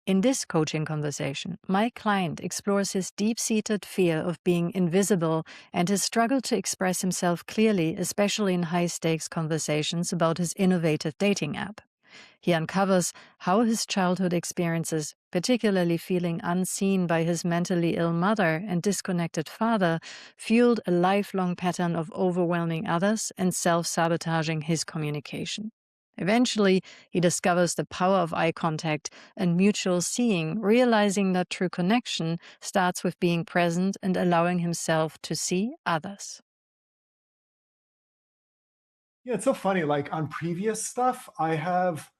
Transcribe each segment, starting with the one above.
In this coaching conversation, my client explores his deep-seated fear of being invisible and his struggle to express himself clearly, especially in high-stakes conversations about his innovative dating app. He uncovers how his childhood experiences, particularly feeling unseen by his mentally ill mother and disconnected father, fueled a lifelong pattern of overwhelming others and self-sabotaging his communication. Eventually, he discovers the power of eye contact and mutual seeing, realizing that true connection starts with being present and allowing himself to see others. Yeah, it's so funny. Like on previous stuff, I have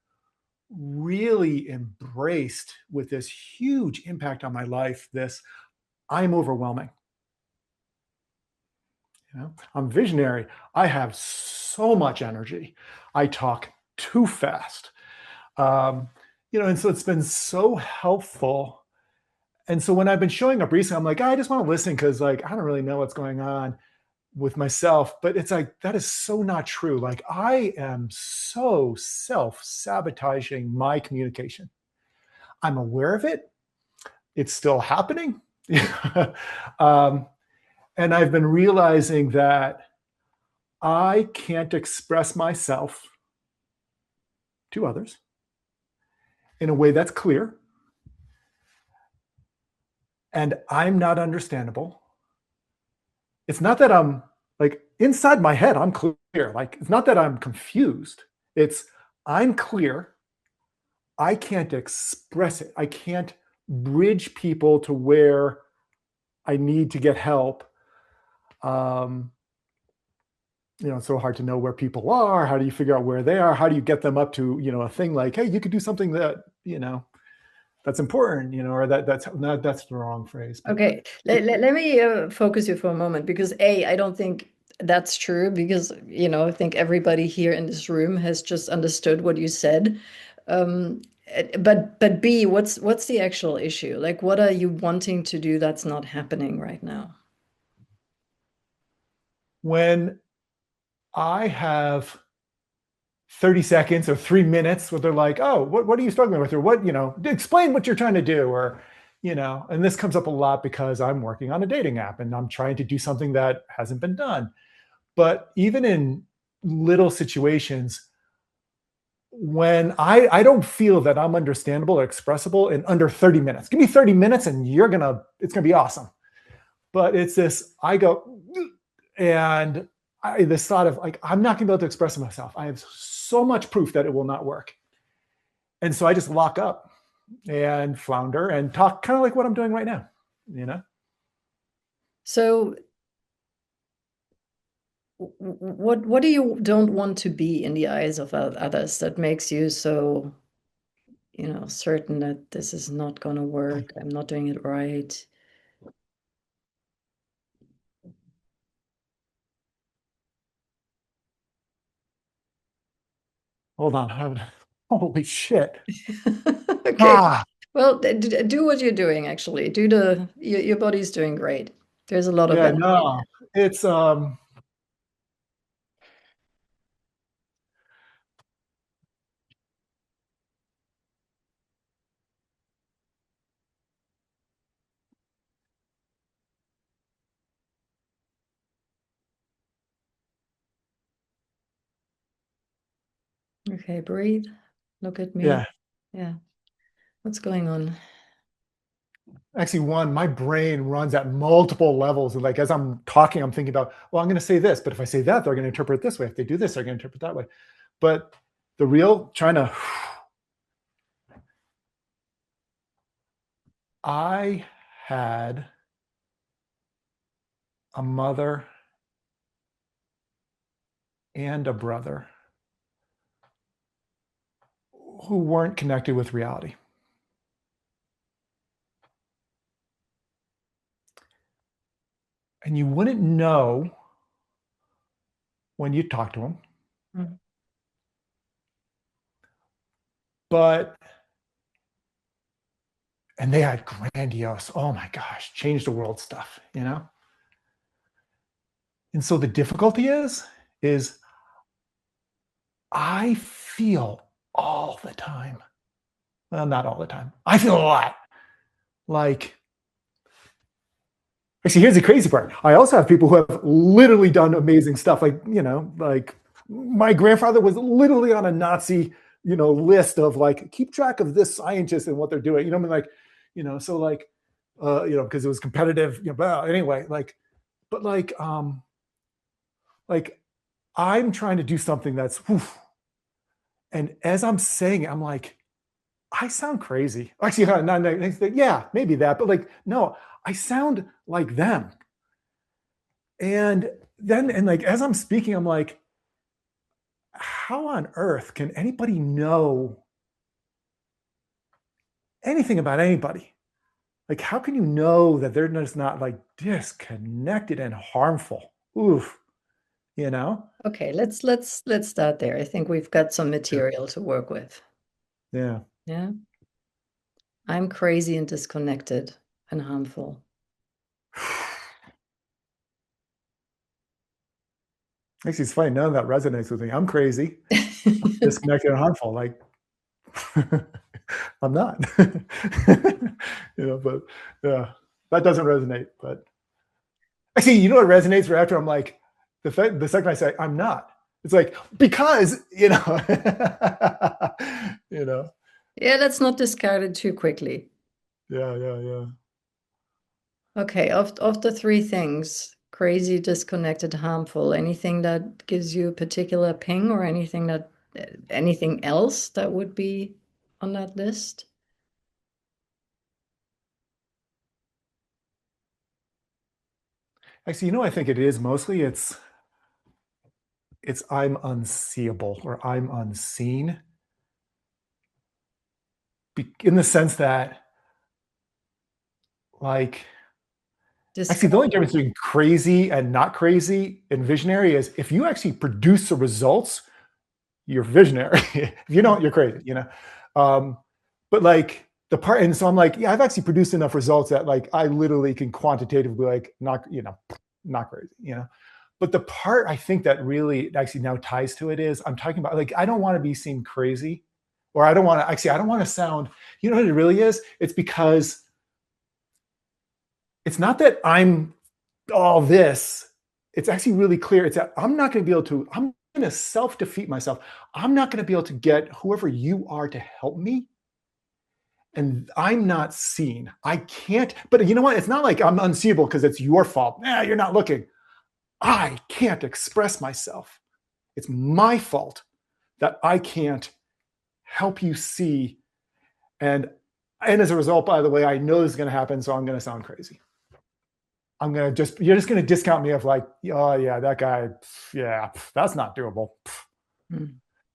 really embraced with this huge impact on my life, this I'm overwhelming. I'm visionary. I have so much energy. I talk too fast. Um, and so it's been so helpful. And so when I've been showing up recently, I'm like, I just want to listen because like I don't really know what's going on with myself. But it's like that is so not true. Like I am so self-sabotaging my communication. I'm aware of it. It's still happening. um, and I've been realizing that I can't express myself to others in a way that's clear, and I'm not understandable. It's not that I'm like inside my head, I'm clear. Like, it's not that I'm confused. It's I'm clear. I can't express it. I can't bridge people to where I need to get help. Um, it's so hard to know where people are. How do you figure out where they are? How do you get them up to, a thing like, hey, you could do something that, that's important, or that's not, that's the wrong phrase. But Okay, let me focus you for a moment because I don't think that's true because, I think everybody here in this room has just understood what you said. But B, what's the actual issue? Like, what are you wanting to do that's not happening right now? when I have 30 seconds or 3 minutes where they're like, oh, what are you struggling with? Or what, explain what you're trying to do. Or, and this comes up a lot because I'm working on a dating app and I'm trying to do something that hasn't been done. But even in little situations, when I don't feel that I'm understandable or expressible in under 30 minutes, give me 30 minutes and it's gonna be awesome. But it's this, I go, and this thought of like, I'm not gonna be able to express myself. I have so much proof that it will not work. And so I just lock up and flounder and talk kind of like what I'm doing right now, So what do you don't want to be in the eyes of others that makes you so, certain that this is not going to work, I'm not doing it right? Hold on. Holy shit. Okay. Well, do what you're doing, actually. Your body's doing great. There's a lot of Yeah, energy. no. It's Okay, breathe. Look at me. yeah. Yeah. What's going on? Actually, my brain runs at multiple levels. And like as I'm talking, I'm thinking about, well, I'm going to say this, but if I say that, they're going to interpret it this way. If they do this, they're going to interpret that way. But the real trying to I had a mother and a brother who weren't connected with reality. And you wouldn't know when you talk to them. Mm. But, and they had grandiose, oh my gosh, change the world stuff, And so the difficulty is I feel all the time Well, not all the time. I feel a lot. Like, actually, here's the crazy part. I also have people who have literally done amazing stuff. Like, like my grandfather was literally on a Nazi, list of like, keep track of this scientist and what they're doing. I mean, like, so like, because it was competitive. But anyway, but like I'm trying to do something that's, whew, and as I'm saying it, I'm like, I sound crazy. Actually, yeah, maybe that, but like, no, I sound like them. And then, and like, as I'm speaking, I'm like, how on earth can anybody know anything about anybody? Like, how can you know that they're just not like disconnected and harmful? Oof, you know? Okay, let's start there. I think we've got some material to work with. Yeah. Yeah. I'm crazy and disconnected and harmful. Actually, it's funny. None of that resonates with me. I'm crazy, disconnected and harmful. Like, I'm not. But yeah, that doesn't resonate. But actually, what resonates right after I'm like, the second I say I'm not, it's like, because, you know, Yeah, let's not discard it too quickly. yeah. Okay, of the three things, crazy, disconnected, harmful, anything that gives you a particular ping or anything else that would be on that list? Actually, I think it is mostly it's I'm unseeable or I'm unseen, in the sense that, like, actually, the only Describe. difference between crazy and not crazy and visionary is if you actually produce the results, you're visionary. If you don't, you're crazy, Um, but like the part, and so I'm like, yeah, I've actually produced enough results that like I literally can quantitatively like not crazy, But the part I think that really actually now ties to it is I'm talking about like I don't want to be seen crazy, or I don't want to I don't want to sound, what it really is? It's because it's not that I'm all this. It's actually really clear. It's that I'm not going to be able to, I'm going to self defeat myself. I'm not going to be able to get whoever you are to help me. And I'm not seen. I can't, but you know what? It's not like I'm unseeable because it's your fault. You're not looking. I can't express myself. It's my fault that I can't help you see. And as a result, by the way, I know this is going to happen, so I'm going to sound crazy. You're just going to discount me of like, oh yeah, that guy, yeah, that's not doable. Hmm.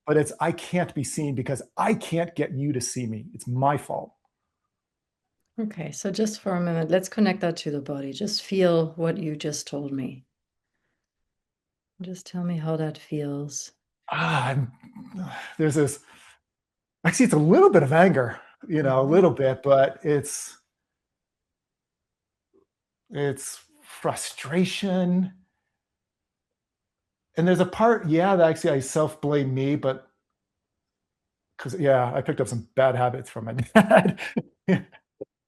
But I can't be seen because I can't get you to see me. It's my fault. Okay, so just for a minute, let's connect that to the body. Just feel what you just told me. Just tell me how that feels. There's this, actually, it's a little bit of anger, a little bit, but it's frustration. And there's a part, yeah, that actually I self-blame me, but because, yeah, I picked up some bad habits from my dad.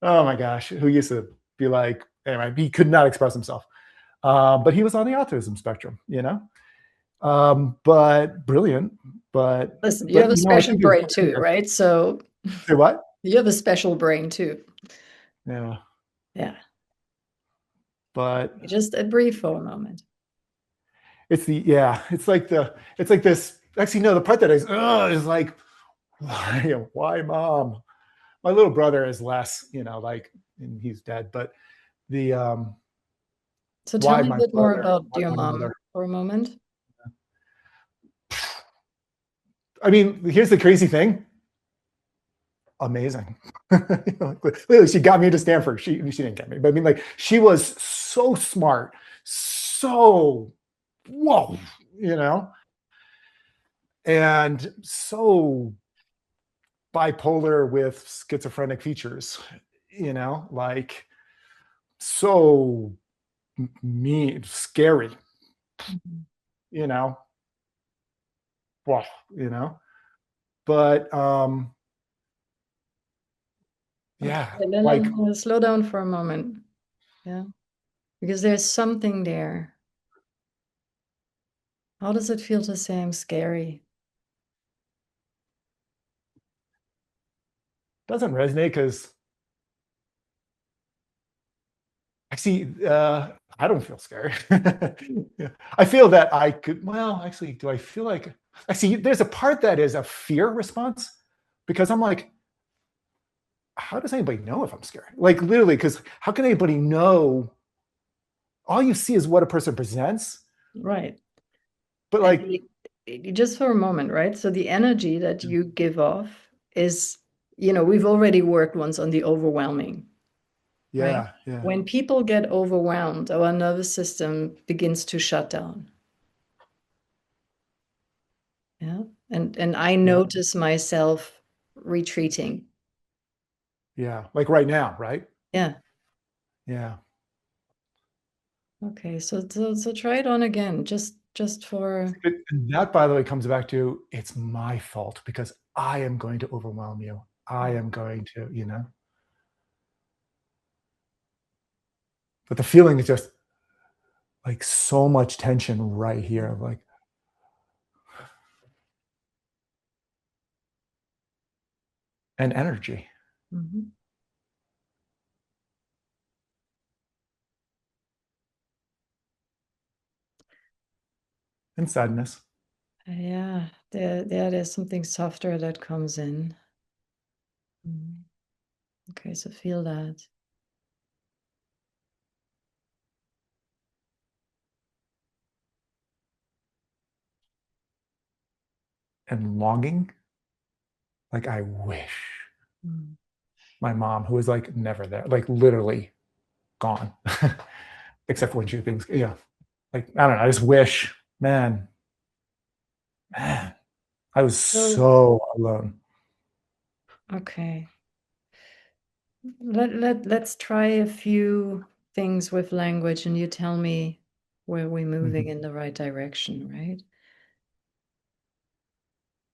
Oh my gosh, who used to be like, anyway, he could not express himself. But he was on the autism spectrum, but brilliant. But, Listen, you have but a I special think there's brain one thing too, right? So say what? you have a special brain too. Yeah, Yeah. but Just breathe for a moment. it's like this. Actually, no, the part that is like, why, mom? My little brother is less, like, and he's dead, but the So tell why me a my bit more brother, about why your my mom mother. for a moment. I mean, here's the crazy thing. Amazing. Literally, she got me into Stanford. She didn't get me, but I mean, like, she was so smart, so whoa, and so bipolar with schizophrenic features, like so mean, scary, Mhm. you know, wow, you know. But Yeah. Okay, then Like, slow down for a moment. Yeah. Because there's something there. How does it feel to say I'm scary? doesn't resonate because I don't feel scared. Yeah. I feel that I could, well, actually, do I feel like, I see there's a part that is a fear response because I'm like, how does anybody know if I'm scared? Like literally, because how can anybody know? All you see is what a person presents. Right. But And like, just for a moment, right? So the energy that you give off is, we've already worked once on the overwhelming, right? yeah, yeah, When people get overwhelmed, our nervous system begins to shut down. Yeah. And I yeah, notice myself retreating. yeah. Like right now, right? Yeah. Yeah. Okay. So try it on again, just for And that, by the way, comes back to it's my fault because I am going to overwhelm you. I am going to, but the feeling is just like so much tension right here, like, and energy Mhm. and sadness Yeah, there's something softer that comes in. Mhm. Okay, so feel that. and longing. Like, I wish Mm. my mom, who was like never there, like literally gone, except when she was being, like, I don't know. I just wish, man, I was So, so alone. okay. Let's try a few things with language and you tell me where we're moving Mhm. in the right direction, right?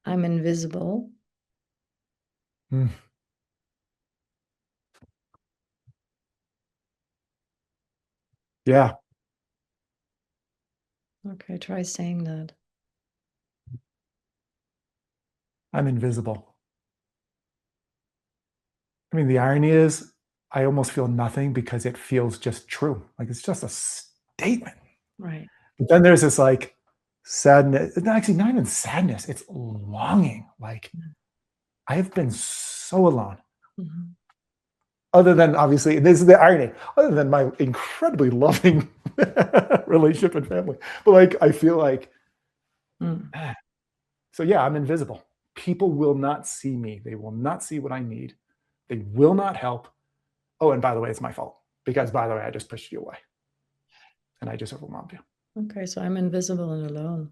I'm invisible. Mm. Yeah, Okay, try saying that. I'm invisible. I mean, the irony is, I almost feel nothing because it feels just true. Like it's just a statement. Right. But then there's this like sadness, actually, not even sadness, it's longing. Like, I have been so alone. Mhm. Other than obviously, this is the irony, other than my incredibly loving relationship and family. But like, I feel like, Mm. so yeah, I'm invisible. People will not see me. They will not see what I need. They will not help. Oh, and by the way, it's my fault because, by the way, I just pushed you away and I just overwhelmed you. Okay, so I'm invisible and alone.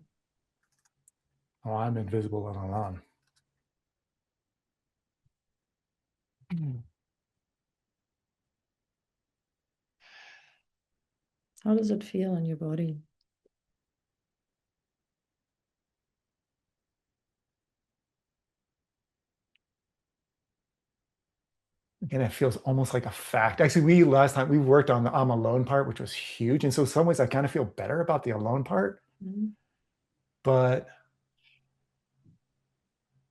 Oh, I'm invisible and alone. How does it feel in your body? And it feels almost like a fact. Actually, we last time we worked on the I'm alone part, which was huge. And so, in some ways, I kind of feel better about the alone part, Mhm. but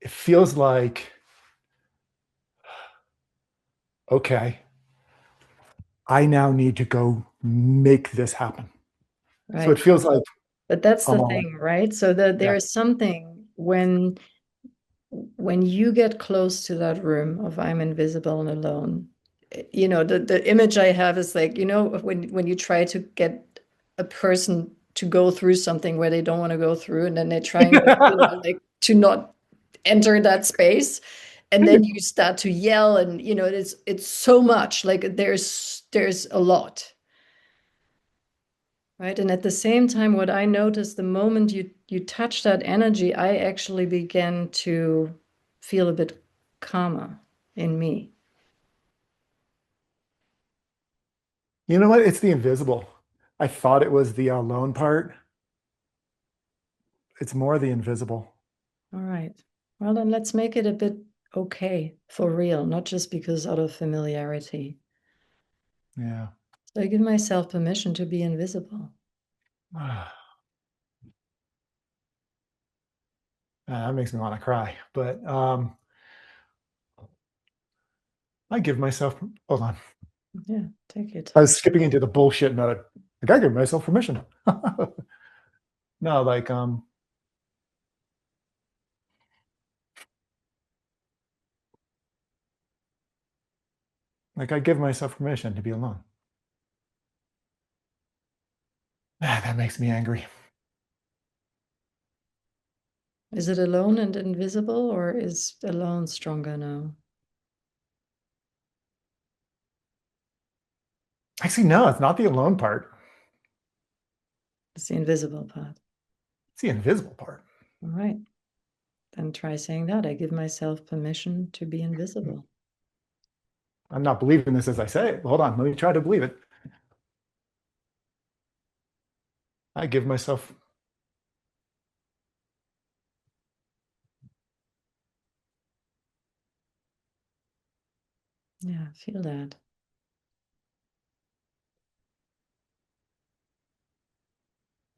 it feels like, okay, I now need to go make this happen. So it Right. feels like But that's I'm the all, thing, right? So that yeah. there's something when you get close to that room of I'm invisible and alone, the image I have is like, when you try to get a person to go through something where they don't want to go through, and then they're trying, like to not enter that space, and then you start to yell, and it's so much, like there's a lot. Right. And at the same time, what I noticed the moment you touch that energy, I actually began to feel a bit calmer in me. You know what? It's the invisible. I thought it was the alone part. It's more the invisible. All right. Well, then let's make it a bit okay, for real, not just because out of familiarity. Yeah. So I give myself permission to be invisible. That makes me want to cry, but I give myself, hold on. Yeah, take your I time. was skipping into the bullshit mode. Like, I give myself permission. No, like I give myself permission to be alone. That makes me angry. Is it alone and invisible, or is alone stronger now? Actually, no, it's not the alone part. It's the invisible part. It's the invisible part. All right. Then try saying that. I give myself permission to be invisible. I'm not believing this as I say it. Hold on, let me try to believe it. I give myself. Yeah, feel that.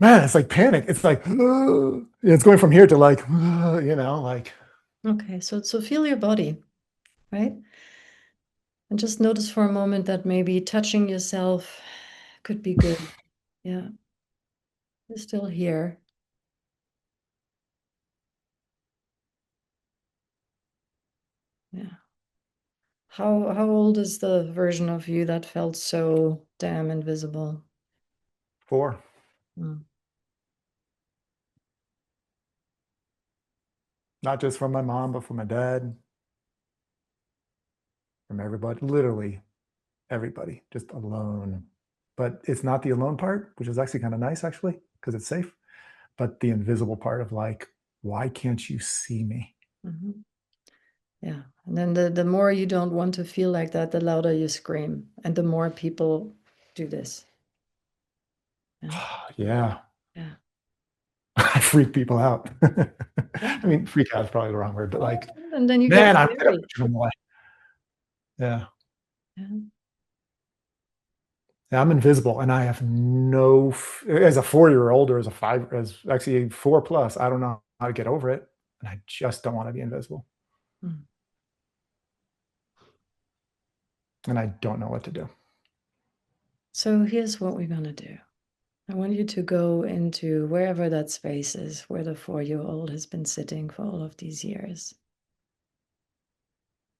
Man, it's like panic. It's like it's going from here to like like. Okay, so feel your body, right? And just notice for a moment that maybe touching yourself could be good. Yeah, you're still here. Yeah. How old is the version of you that felt so damn invisible? 4. Mm. Not just from my mom, but from my dad, from everybody, literally everybody, just alone. But it's not the alone part, which is actually kind of nice, actually, because it's safe. But the invisible part of like, why can't you see me? Mm-hmm. Yeah. And then the more you don't want to feel like that, the louder you scream. And the more people do this. Yeah. Yeah. Yeah. I freak people out. Yeah. I mean, freak out is probably the wrong word, but like, And then you get man, I'm gonna scary. put you in the way. Yeah. Yeah. Yeah, I'm invisible, and I have no. As a 4-year-old or as a 5, as actually 4 plus, I don't know how to get over it, and I just don't want to be invisible, Mm. and I don't know what to do. So here's what we're going to do. I want you to go into wherever that space is where the 4-year-old has been sitting for all of these years.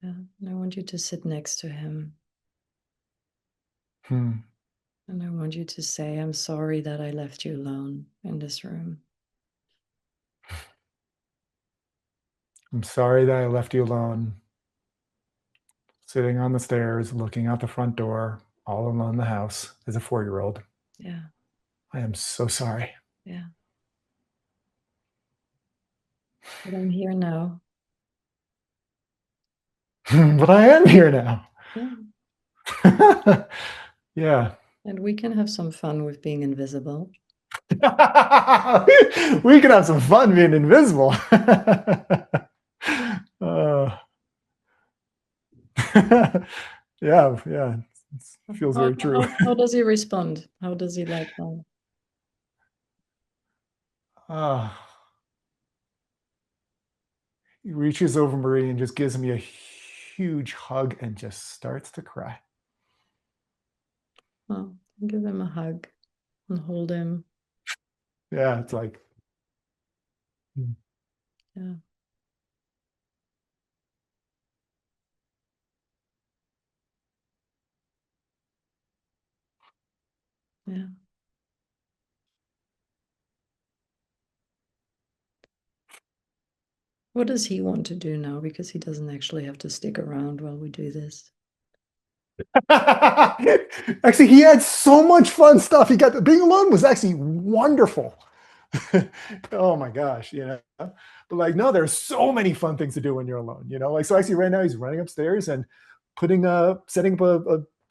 Yeah. And I want you to sit next to him. Hmm. And I want you to say, I'm sorry that I left you alone in this room. I'm sorry that I left you alone, sitting on the stairs, looking out the front door, all alone in the house as a 4-year-old. Yeah. I am so sorry. Yeah. But I'm here now. But I am here now. Yeah. Yeah. And we can have some fun with being invisible. We can have some fun being invisible. uh, yeah, yeah. It feels very true. How does he respond? How does he like that? Uh, he reaches over Marie and just gives me a huge hug and just starts to cry. Oh, give him a hug and hold him. Yeah, it's like, Yeah. Yeah. What does he want to do now? Because he doesn't actually have to stick around while we do this. actually, he had so much fun stuff. He got being alone was actually wonderful. Oh my gosh, but like, no, there's so many fun things to do when you're alone, like, so actually right now he's running upstairs and setting up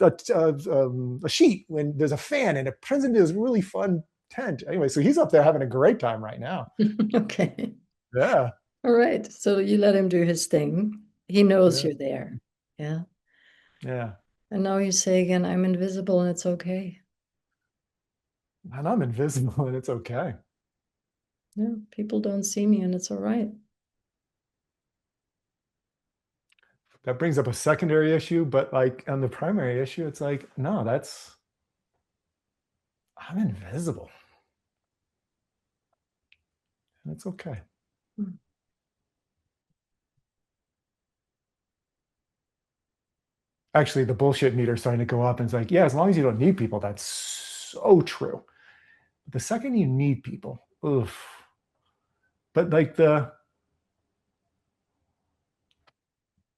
a sheet when there's a fan, and it turns into this really fun tent. Anyway, so he's up there having a great time right now. Okay. Yeah. All right. So you let him do his thing. He knows Yeah. you're there. Yeah. Yeah. And now you say again, I'm invisible and it's okay. And I'm invisible and it's okay. Yeah. People don't see me and it's all right. That brings up a secondary issue, but like on the primary issue, it's like, no, I'm invisible. And it's okay. Hmm. Actually, the bullshit meter is starting to go up, and it's like, yeah, as long as you don't need people, that's so true. But the second you need people, oof. But like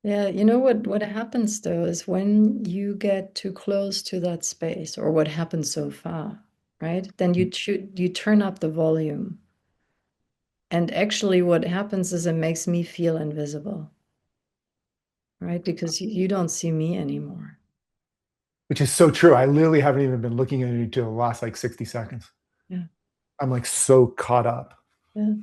Yeah, you know what happens though is when you get too close to that space, or what happens so far, right? Then you turn up the volume. And actually what happens is it makes me feel invisible, right? Because you don't see me anymore. which is so true. I literally haven't even been looking at it until the last like 60 seconds. Yeah. I'm like so caught up. Yeah.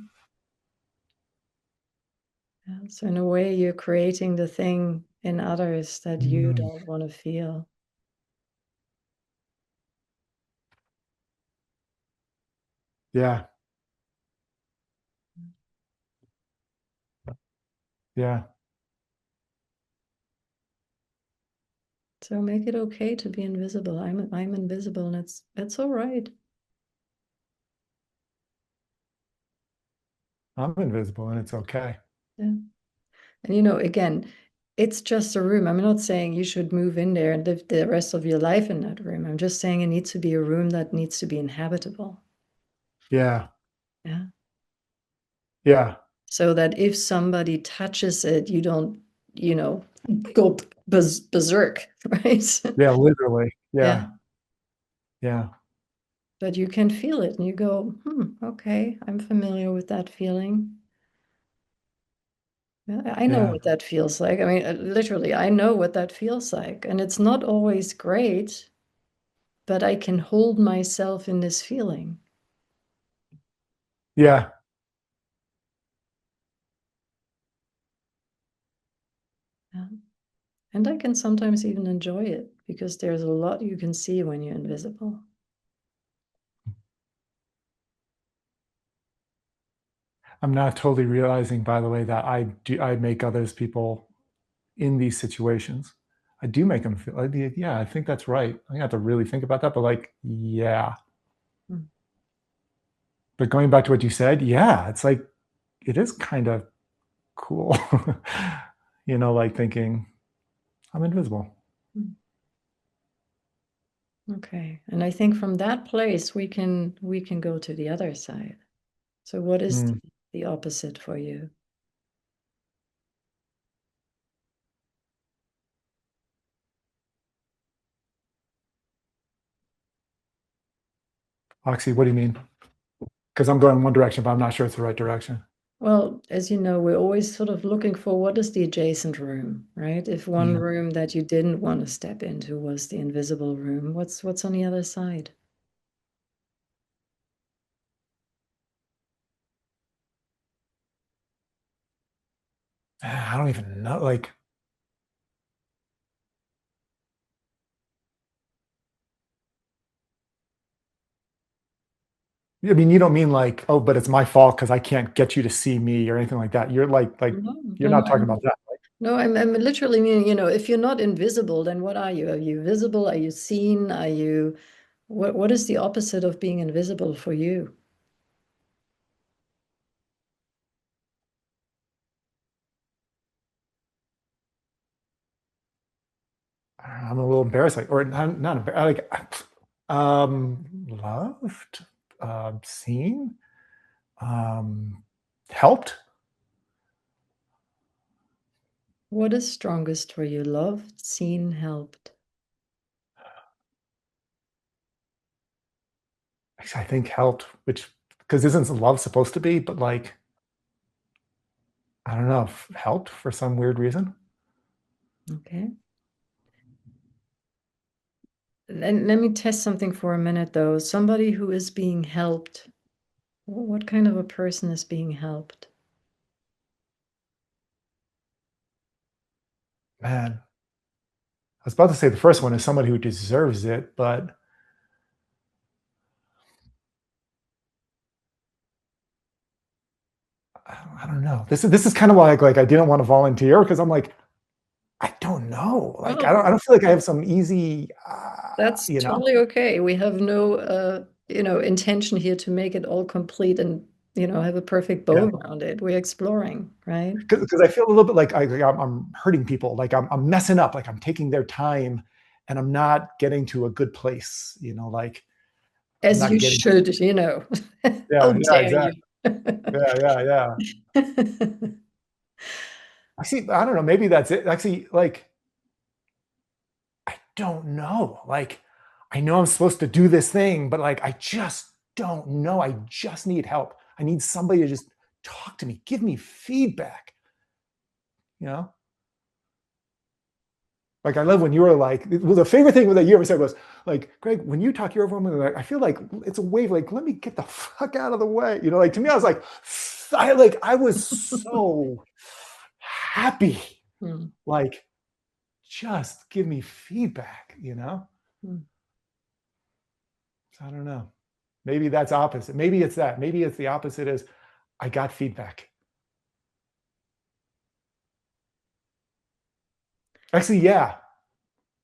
Yeah. So in a way, you're creating the thing in others that you Mm, don't want to feel. yeah. Yeah. So make it okay to be invisible. I'm invisible, and it's all right. I'm invisible and it's okay. Yeah. And again, it's just a room. I'm not saying you should move in there and live the rest of your life in that room. I'm just saying it needs to be a room that needs to be inhabitable. Yeah. Yeah. Yeah. So that if somebody touches it, you don't, go berserk, right? Yeah. Literally. Yeah. Yeah. Yeah. But you can feel it and you go, okay, I'm familiar with that feeling. Yeah, I know Yeah. what that feels like. I mean, literally, I know what that feels like. And it's not always great, but I can hold myself in this feeling. Yeah. Yeah. And I can sometimes even enjoy it because there's a lot you can see when you're invisible. I'm not totally realizing, by the way, that I make others people in these situations. I do make them feel, yeah, I think that's right. I have to really think about that. But like, yeah. Mm. But going back to what you said, yeah, it's like, it is kind of cool. Like thinking, I'm invisible. Mm. Okay. And I think from that place we can go to the other side. So what is Mm. the opposite for you? Oxy, what do you mean? Because I'm going one direction, but I'm not sure it's the right direction. Well, as you know, we're always sort of looking for what is the adjacent room, right? If one Yeah. room that you didn't want to step into was the invisible room, what's on the other side? I don't even know. Like, I mean, you don't mean like, oh, but it's my fault because I can't get you to see me or anything like that. You're like No, you're no, no. not talking about that. No, I'm literally meaning, if you're not invisible, then what are you? Are you visible? Are you seen? Are you what is the opposite of being invisible for you? I'm a little embarrassed, like, or not embarrassed, like, loved, seen, um, helped. What is strongest for you? Loved, seen, helped? Actually, I think helped, which because isn't love supposed to be? But like, I don't know, helped for some weird reason. Okay. Let me test something for a minute though. Somebody who is being helped, what kind of a person is being helped? Man, I was about to say the first one is somebody who deserves it, but I don't know. This is kind of like I didn't want to volunteer because I'm like, I don't know. Like Oh, I don't feel like I have some easy, that's you know. totally okay. We have no, intention here to make it all complete and, have a perfect Yeah. bow around it. We're exploring, right? Because I feel a little bit like I'm hurting people, like I'm messing up, like I'm taking their time, and I'm not getting to a good place. Like I'm As not you getting. should, How Yeah, yeah, dare you? exactly. Yeah, yeah, yeah. I see. I don't know. Maybe that's it. Actually, like I don't know. Like I know I'm supposed to do this thing, but like I just don't know. I just need help. I need somebody to just talk to me, give me feedback. You know. Like I love when you were like, well, the favorite thing that you ever said was like, Greg, when you talk, you're over me. Like, I feel like it's a wave. Like, let me get the fuck out of the way. Like to me, I was like, I was so happy. Hmm, Like, just give me feedback. hmm. So I don't know. Maybe that's opposite. Maybe it's that. Maybe it's the opposite. Is I got feedback. Actually, yeah.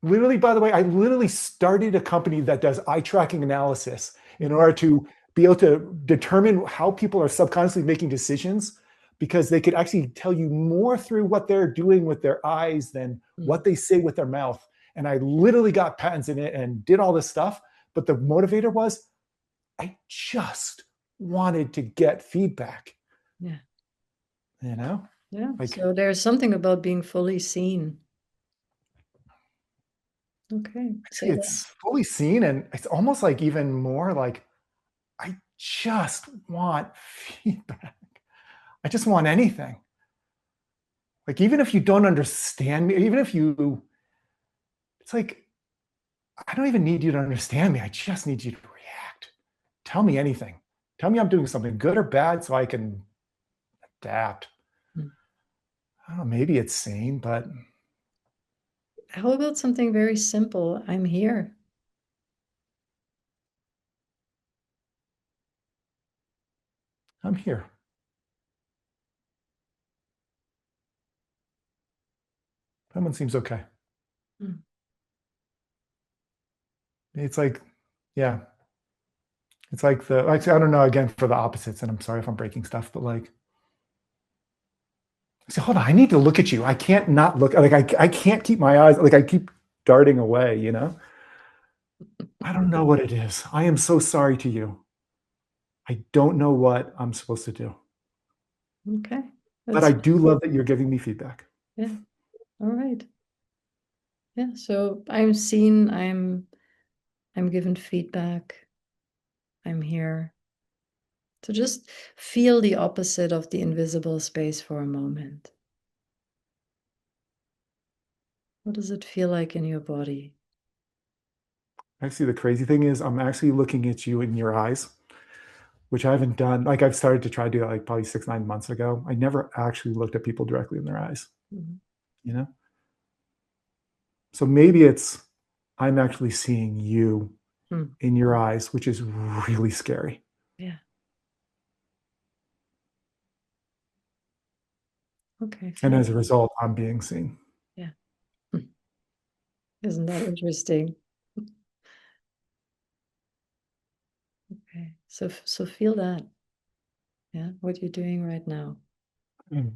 Literally, by the way, I literally started a company that does eye tracking analysis in order to be able to determine how people are subconsciously making decisions because they could actually tell you more through what they're doing with their eyes than Hmm. what they say with their mouth. And I literally got patents in it and did all this stuff. But the motivator was I just wanted to get feedback, Yeah. you know? Yeah. Like So there's something about being fully seen. Okay. actually Say that. it's fully seen and it's almost like even more like I just want feedback. I just want anything. Like, even if you don't understand me, even if you, it's like, I don't even need you to understand me. I just need you to react. Tell me anything. Tell me I'm doing something good or bad so I can adapt. Hmm. I don't know, maybe it's sane, but How about something very simple? I'm here. I'm here. That one seems okay. Hmm. It's like, yeah, it's like actually, I don't know, again, for the opposites, and I'm sorry if I'm breaking stuff, but like, so hold on, I need to look at you. I can't not look. Like I can't keep my eyes. Like I keep darting away. I don't know what it is. I am so sorry to you. I don't know what I'm supposed to do. Okay. But That's I do love that you're giving me feedback. Yeah. All right. Yeah. So I'm seen. I'm given feedback. I'm here. So just feel the opposite of the invisible space for a moment. What does it feel like in your body? Actually, the crazy thing is, I'm actually looking at you in your eyes, which I haven't done. Like I've started to try to do that like probably 6, 9 months ago. I never actually looked at people directly in their eyes, Mhm. you know? So maybe it's I'm actually seeing you Hmm. in your eyes, which is really scary. Yeah. Okay. And Feel. as a result, I'm being seen. Yeah. Hmm. Isn't that interesting? Okay. So feel that. Yeah. What you're doing right now. Mm.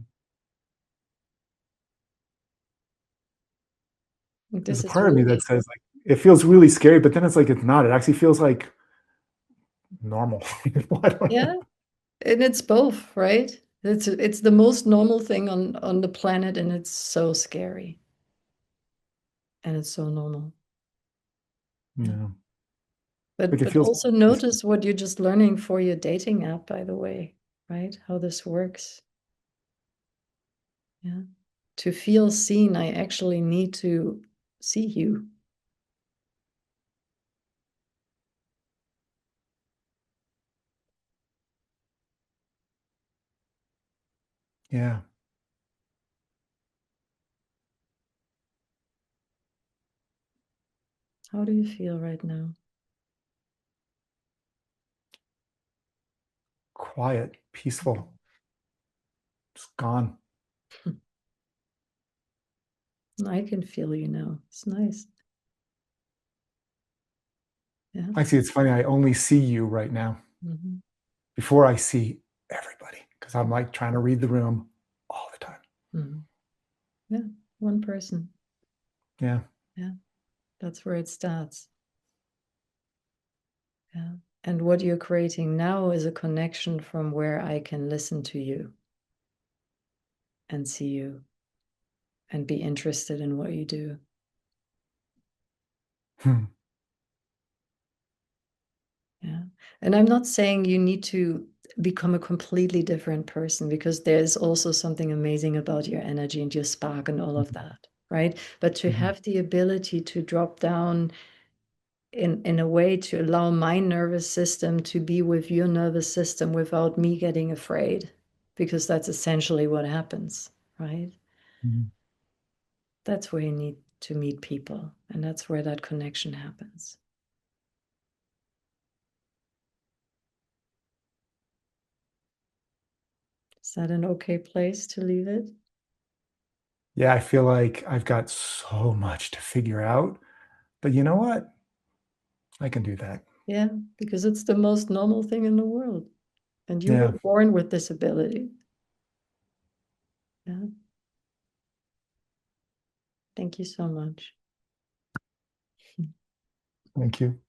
There's a This is part of me that really, says like it feels really scary, but then it's like it's not. It actually feels like normal. I don't yeah. know. And it's both, right? It's the most normal thing on the planet, and it's so scary. And it's so normal. Yeah. No. But Like it but feels also notice what you're just learning for your dating app, by the way, right? How this works. Yeah. To feel seen, I actually need to see you. yeah. How do you feel right now? Quiet, peaceful. Just gone. I can feel you now. It's nice. Yeah. Actually, it's funny. I only see you right now Mm-hmm. before I see everybody because I'm like trying to read the room all the time. Mm-hmm. Yeah. One person. Yeah. Yeah. That's where it starts. Yeah. And what you're creating now is a connection from where I can listen to you and see you and be interested in what you do. Hmm. Yeah. And I'm not saying you need to become a completely different person, because there's also something amazing about your energy and your spark and all of that, right? But to Mhm. have the ability to drop down in a way to allow my nervous system to be with your nervous system without me getting afraid, because that's essentially what happens, right? Mhm. That's where you need to meet people, and that's where that connection happens. Is that an okay place to leave it? Yeah, I feel like I've got so much to figure out, but you know what? I can do that. Yeah, because it's the most normal thing in the world. And you were Yeah. born with this ability. Yeah. Thank you so much. Thank you.